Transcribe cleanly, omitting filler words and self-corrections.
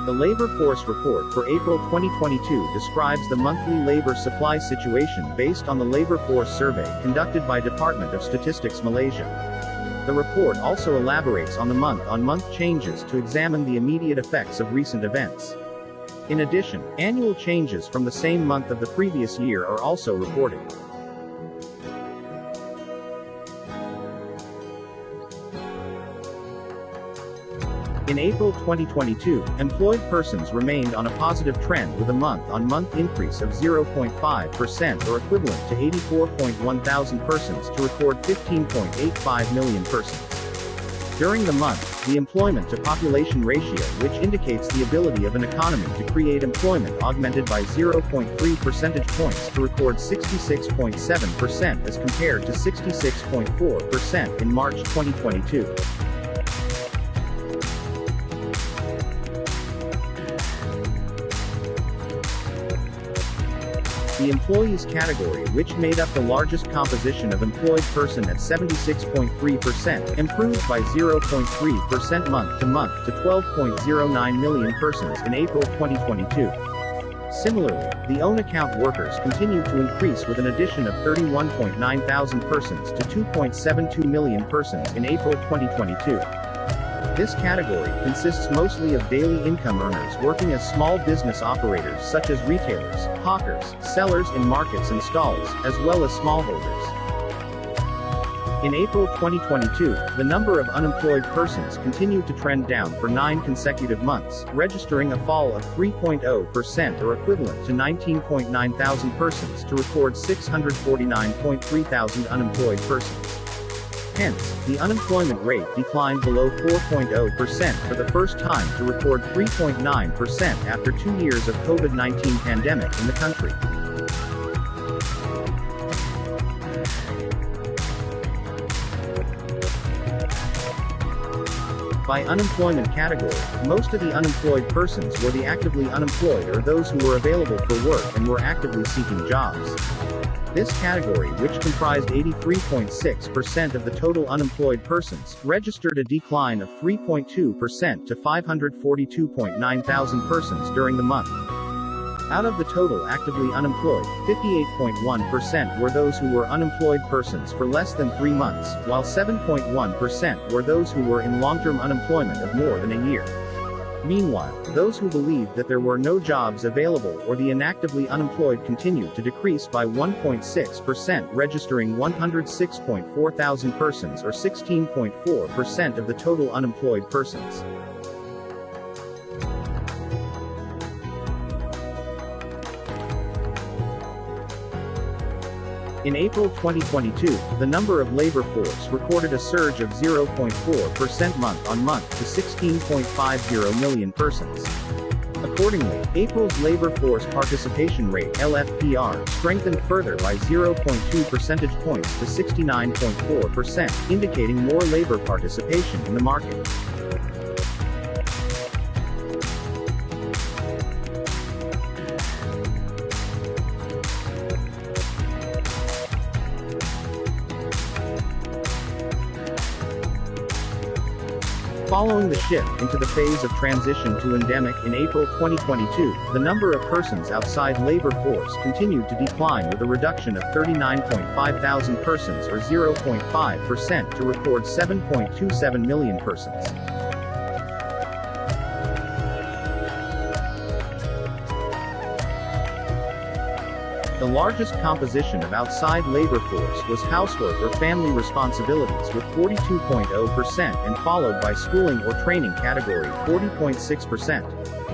The Labor Force Report for April 2022 describes the monthly labor supply situation based on the labor force survey conducted by Department of Statistics Malaysia. The report also elaborates on the month-on-month changes to examine the immediate effects of recent events. In addition, annual changes from the same month of the previous year are also reported. In April 2022, employed persons remained on a positive trend with a month-on-month increase of 0.5% or equivalent to 84.1 thousand persons to record 15.85 million persons. During the month, the employment-to-population ratio, which indicates the ability of an economy to create employment, augmented by 0.3 percentage points to record 66.7% as compared to 66.4% in March 2022. The employees category, which made up the largest composition of employed person at 76.3%, improved by 0.3% month-to-month to 12.09 million persons in April 2022. Similarly, the own-account workers continued to increase with an addition of 31.9 thousand persons to 2.72 million persons in April 2022. This category consists mostly of daily income earners working as small business operators such as retailers, hawkers, sellers in markets and stalls, as well as smallholders. In April 2022, the number of unemployed persons continued to trend down for 9 consecutive months, registering a fall of 3.0% or equivalent to 19.9 thousand persons to record 649.3 thousand unemployed persons. Hence, the unemployment rate declined below 4.0% for the first time to record 3.9% after 2 years of COVID-19 pandemic in the country. By unemployment category, most of the unemployed persons were the actively unemployed or those who were available for work and were actively seeking jobs. This category, which comprised 83.6% of the total unemployed persons, registered a decline of 3.2% to 542.9 thousand persons during the month. Out of the total actively unemployed, 58.1% were those who were unemployed persons for less than 3 months, while 7.1% were those who were in long-term unemployment of more than a year. Meanwhile, those who believed that there were no jobs available or the inactively unemployed continued to decrease by 1.6%, registering 106.4 thousand persons or 16.4% of the total unemployed persons. In April 2022, the number of labor force recorded a surge of 0.4% month-on-month to 16.50 million persons. Accordingly, April's labor force participation rate (LFPR) strengthened further by 0.2 percentage points to 69.4%, indicating more labor participation in the market. Following the shift into the phase of transition to endemic in April 2022, the number of persons outside labor force continued to decline with a reduction of 39.5 thousand persons or 0.5% to record 7.27 million persons. The largest composition of outside labor force was housework or family responsibilities with 42.0% and followed by schooling or training category 40.6%.